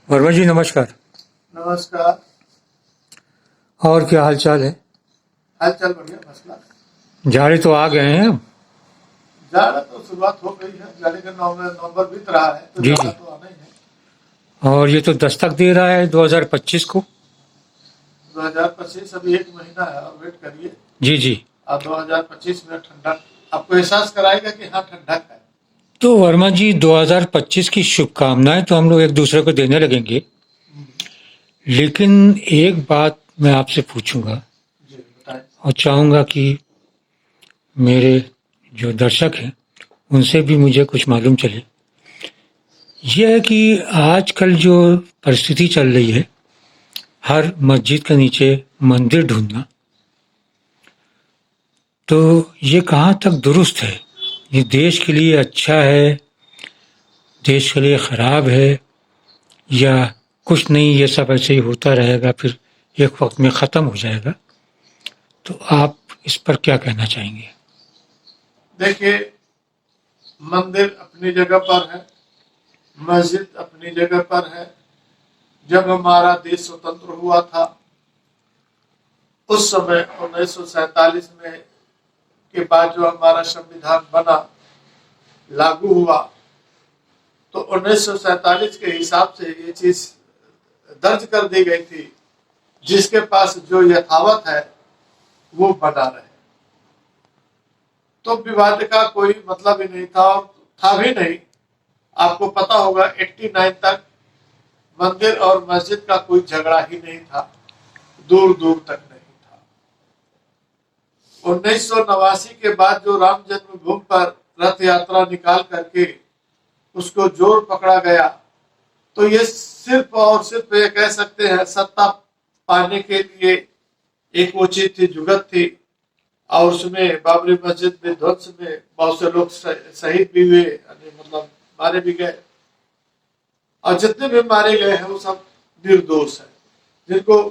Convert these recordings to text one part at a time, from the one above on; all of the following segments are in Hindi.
वर्मा जी नमस्कार। नमस्कार। और क्या हाल चाल है? हाल चाल बढ़िया, फर्स्ट क्लास। झाड़े तो आ गए हैं अब। जाड़ा तो शुरुआत हो गई है, जाड़े का नवंबर बीत रहा है तो जी जाड़ा जी। तो आना ही है। और ये तो दस्तक दे रहा है 2025 को। 2025 अभी एक महीना है और वेट करिए। जी जी। और 2025 में ठंडक आपको एहसास कराएगा कि हाँ ठंडक है। तो वर्मा जी 2025 की शुभकामनाएं तो हम लोग एक दूसरे को देने लगेंगे, लेकिन एक बात मैं आपसे पूछूंगा जी बताएं। और चाहूंगा कि मेरे जो दर्शक हैं उनसे भी मुझे कुछ मालूम चले। यह है कि आजकल जो परिस्थिति चल रही है, हर मस्जिद के नीचे मंदिर ढूंढना, तो ये कहाँ तक दुरुस्त है? ये देश के लिए अच्छा है, देश के लिए खराब है, या कुछ नहीं, ये सब ऐसे ही होता रहेगा, फिर एक वक्त में ख़त्म हो जाएगा? तो आप इस पर क्या कहना चाहेंगे? देखिए, मंदिर अपनी जगह पर है, मस्जिद अपनी जगह पर है। जब हमारा देश स्वतंत्र हुआ था उस समय 1947 में के बाद जो हमारा संविधान बना, लागू हुआ, तो 1947 के हिसाब से ये चीज दर्ज कर दी गई थी, जिसके पास जो यथावत है वो बना रहे। तो विवाद का कोई मतलब ही नहीं था और था भी नहीं। आपको पता होगा 89 तक मंदिर और मस्जिद का कोई झगड़ा ही नहीं था, दूर दूर तक नहीं था। 1989 के बाद जो राम जन्मभूमि पर रथ यात्रा निकाल करके उसको जोर पकड़ा गया, तो ये सिर्फ और सिर्फ ये कह सकते हैं सत्ता पाने के लिए एक वो चीज थी, जुगत थी। और उसमें बाबरी मस्जिद विध्वंस में बहुत से लोग शहीद भी हुए, मतलब मारे भी गए। और जितने भी मारे गए हैं वो सब निर्दोष है, जिनको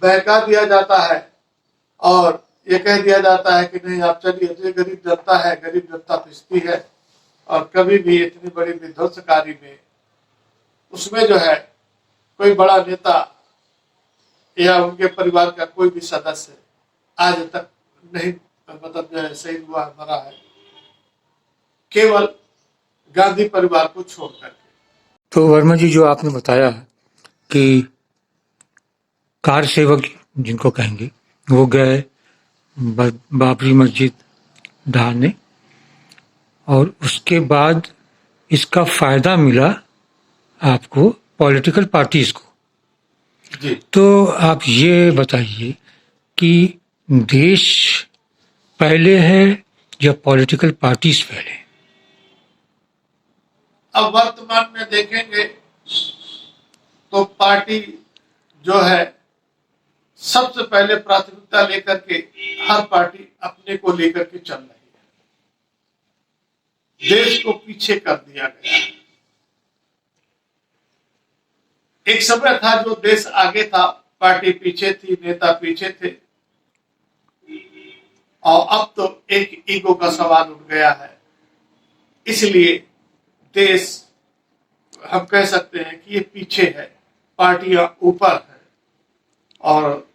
बहका दिया जाता है और ये कह दिया जाता है कि नहीं आप चलिए, ये गरीब जनता है, गरीब जनता पिसती है। और कभी भी इतनी बड़ी विध्वंसकारी में उसमें जो है कोई बड़ा नेता या उनके परिवार का कोई भी सदस्य आज तक नहीं, मतलब जो है शहीद हुआ, मरा है, केवल गांधी परिवार को छोड़ करके। तो वर्मा जी जो आपने बताया कि कार सेवक जिनको कहेंगे वो गए बाबरी मस्जिद ढाने, और उसके बाद इसका फायदा मिला आपको, पॉलिटिकल पार्टीज को। जी, तो आप ये बताइए कि देश पहले है या पॉलिटिकल पार्टीज पहले? अब वर्तमान में देखेंगे तो पार्टी जो है सबसे पहले प्राथमिकता लेकर के हर पार्टी अपने को लेकर के चल रही है, देश को पीछे कर दिया गया है। एक समय था जो देश आगे था, पार्टी पीछे थी, नेता पीछे थे। और अब तो एक ईगो का सवाल उठ गया है, इसलिए देश हम कह सकते हैं कि ये पीछे है, पार्टियां ऊपर है। और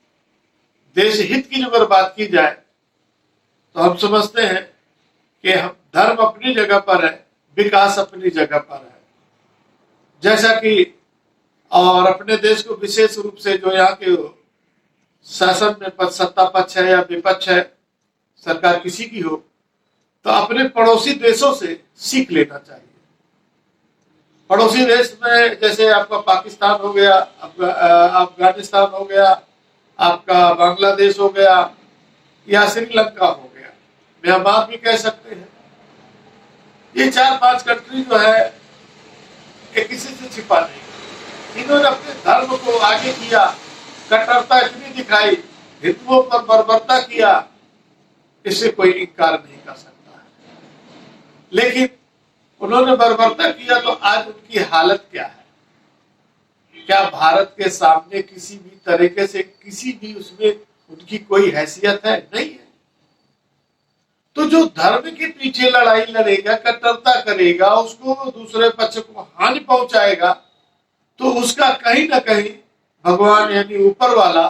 देश हित की अगर बात की जाए तो हम समझते हैं कि हम धर्म अपनी जगह पर है, विकास अपनी जगह पर है। जैसा कि और अपने देश को विशेष रूप से जो यहाँ के शासन में सत्ता पक्ष है या विपक्ष है, सरकार किसी की हो, तो अपने पड़ोसी देशों से सीख लेना चाहिए। पड़ोसी देश में जैसे आपका पाकिस्तान हो गया, अफगानिस्तान हो गया, आपका बांग्लादेश हो गया, या श्रीलंका हो गया, म्यांमार भी कह सकते हैं। ये 4-5 कंट्री जो है ये किसी से छिपा नहीं। इन्होंने अपने धर्म को आगे किया, कट्टरता इतनी दिखाई, हिंदुओं पर बर्बरता किया, इससे कोई इनकार नहीं कर सकता है। लेकिन उन्होंने बर्बरता किया तो आज उनकी हालत क्या है? क्या भारत के सामने किसी भी तरीके से किसी भी उसमें उनकी कोई हैसियत है? नहीं है। तो जो धर्म के पीछे लड़ाई लड़ेगा, कट्टरता करेगा, उसको दूसरे पक्ष को हानि पहुंचाएगा, तो उसका कहीं ना कहीं भगवान यानी ऊपर वाला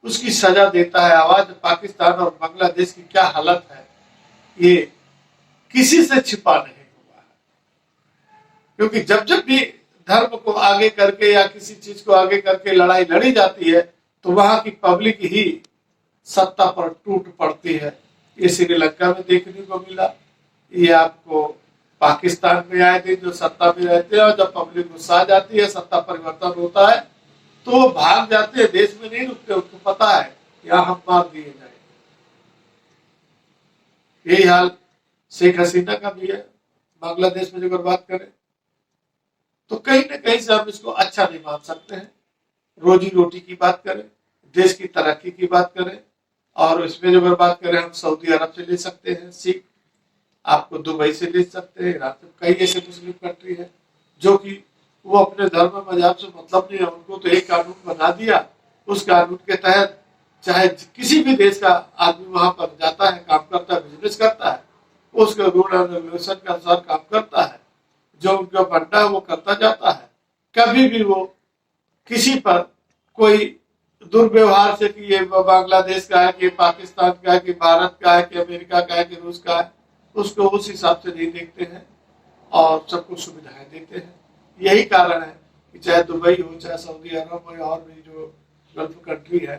उसकी सजा देता है। आवाज पाकिस्तान और बांग्लादेश की क्या हालत है ये किसी से छिपा नहीं हुआ है, क्योंकि जब जब भी धर्म को आगे करके या किसी चीज को आगे करके लड़ाई लड़ी जाती है तो वहां की पब्लिक ही सत्ता पर टूट पड़ती है। ये श्रीलंका में देखने को मिला, ये आपको पाकिस्तान में आए दिन जो सत्ता में रहते हैं और जब पब्लिक गुस्सा जाती है, सत्ता परिवर्तन होता है तो वो भाग जाते हैं, देश में नहीं रुकते। उनको पता है यहाँ हम मार दिए जाएंगे। यही हाल शेख हसीना का भी है बांग्लादेश में। अगर बात करें तो कहीं ना कहीं से हम इसको अच्छा नहीं मान सकते हैं। रोजी रोटी की बात करें, देश की तरक्की की बात करें, और इसमें जो अगर बात करें हम सऊदी अरब से ले सकते हैं सीख, आपको दुबई से ले सकते हैं, ईरान से, कई ऐसे मुस्लिम कंट्री है जो कि वो अपने धर्म मजहब से मतलब नहीं है। उनको तो एक कानून बना दिया, उस कानून के तहत चाहे किसी भी देश का आदमी वहां पर जाता है, काम करता है, बिजनेस करता है, उसके रूल एंड रेगुलेशन के अनुसार काम करता है, जो उनका फंडा है वो करता जाता है। कभी भी वो किसी पर कोई दुर्व्यवहार से कि ये बांग्लादेश का है कि पाकिस्तान का है कि भारत का है कि अमेरिका का है कि रूस का है, उसको उस हिसाब से नहीं देखते हैं और सब कुछ सुविधाएं देते हैं। यही कारण है कि चाहे दुबई हो, चाहे सऊदी अरब हो, और भी जो गल्फ कंट्री है,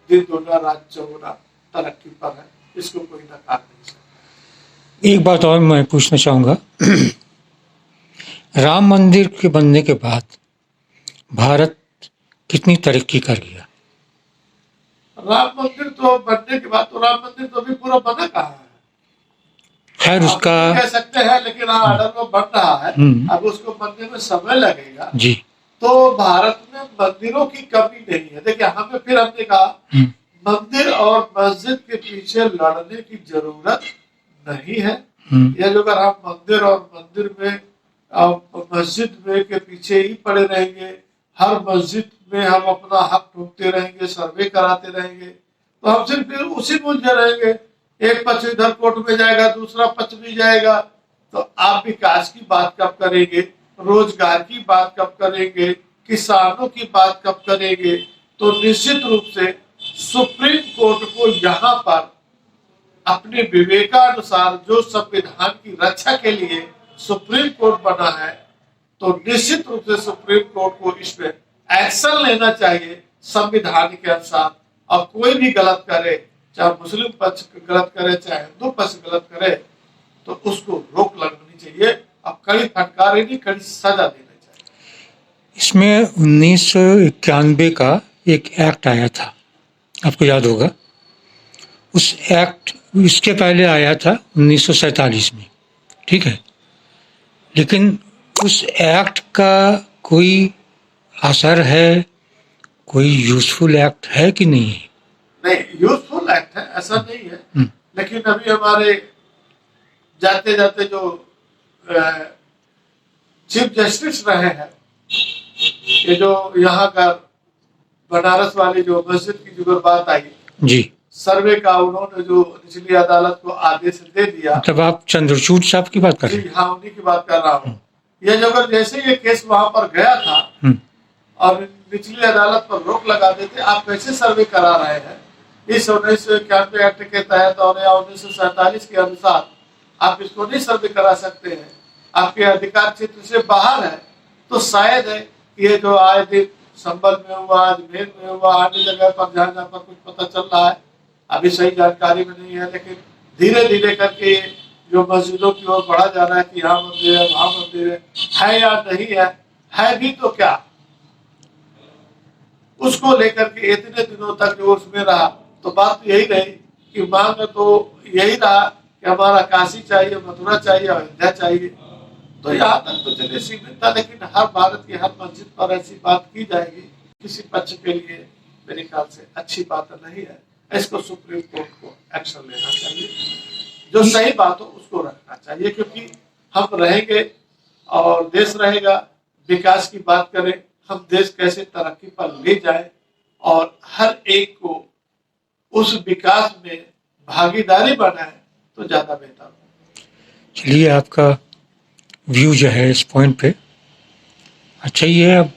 दिन दोगुना रात चौगुना तरक्की पर है, इसको कोई नकार नहीं सकता। एक बात और मैं पूछना चाहूँगा, राम मंदिर के बनने के बाद भारत कितनी तरक्की कर गया? राम मंदिर तो बनने के बाद तो राम मंदिर तो अभी पूरा बना कहाँ है, खैर उसका कह सकते हैं, लेकिन हाँ ऑर्डर में बन रहा है, अब उसको बनने में समय लगेगा जी। तो भारत में मंदिरों की कमी नहीं है। देखिए हमें फिर हमने कहा मंदिर और मस्जिद के पीछे लड़ने की जरूरत नहीं है। या जो अगर हम मंदिर और मंदिर में मस्जिद में के पीछे ही पड़े रहेंगे, हर मस्जिद में हम अपना हक ढूंढते रहेंगे, सर्वे कराते रहेंगे, तो हम सिर्फ फिर उसी में उलझे रहेंगे। एक पक्ष इधर कोर्ट में जाएगा, दूसरा पक्ष भी जाएगा, तो आप विकास की बात कब करेंगे, रोजगार की बात कब करेंगे, किसानों की बात कब करेंगे? तो निश्चित रूप से सुप्रीम कोर्ट को यहाँ पर अपने विवेकानुसार जो संविधान की रक्षा के लिए सुप्रीम कोर्ट बना है, तो निश्चित रूप से सुप्रीम कोर्ट को इसमें एक्शन लेना चाहिए संविधान के अनुसार। और कोई भी गलत करे, चाहे मुस्लिम पक्ष गलत करे, चाहे हिंदू पक्ष गलत करे, तो उसको रोक लगनी चाहिए। अब कड़ी फटकार नहीं, कड़ी सजा देनी चाहिए। इसमें 1991 का एक एक्ट आया था, आपको याद होगा। उस एक्ट इसके पहले आया था 1947 में, ठीक है, लेकिन उस एक्ट का कोई असर है, कोई यूजफुल एक्ट है कि नहीं है? नहीं, यूजफुल एक्ट है ऐसा नहीं है, लेकिन अभी हमारे जाते जाते जो चीफ जस्टिस रहे हैं, ये जो यहाँ का बनारस वाली जो मस्जिद की जो बात आई जी, सर्वे का उन्होंने जो निचली अदालत को आदेश दे दिया, मतलब आप चंद्रचूड़ साहब की बात कर रहे हैं? हाँ, उन्हीं की बात कर रहा हूँ। ये जो अगर जैसे ये केस वहां पर गया था और निचली अदालत पर रोक लगा देते, आप कैसे सर्वे करा रहे हैं? इस 1991 एक्ट के तहत और या 1947 के अनुसार आप इसको नहीं सर्वे करा सकते हैं, आपके अधिकार क्षेत्र से बाहर है। तो शायद है कि ये जो आए दिन संबल में हुआ, अजमेर में हुआ, अन्य जगह पर जहाँ जहाँ पर कुछ पता चल रहा है, अभी सही जानकारी में नहीं है, लेकिन धीरे धीरे करके जो मस्जिदों की ओर बढ़ा जा रहा है कि यहाँ मंदिर है, वहां मंदिर है या नहीं है भी तो क्या, उसको लेकर के इतने दिनों तक जो उसमें रहा, तो बात यही रही कि मांग तो यही रहा कि हमारा काशी चाहिए, मथुरा चाहिए, अयोध्या चाहिए। तो यहाँ तक तो चलिए सीमित था, लेकिन हर भारत की हर मस्जिद पर ऐसी बात की जाएगी, किसी पक्ष के लिए मेरे ख्याल से अच्छी बात नहीं है। इसको सुप्रीम कोर्ट को एक्शन लेना चाहिए, जो सही बात हो उसको रखना चाहिए, क्योंकि हम रहेंगे और देश रहेगा। विकास की बात करें, हम देश कैसे तरक्की पर ले जाए और हर एक को उस विकास में भागीदारी बनाए, तो ज्यादा बेहतर हो। चलिए, आपका व्यू जो है इस पॉइंट पे अच्छा ही है। अब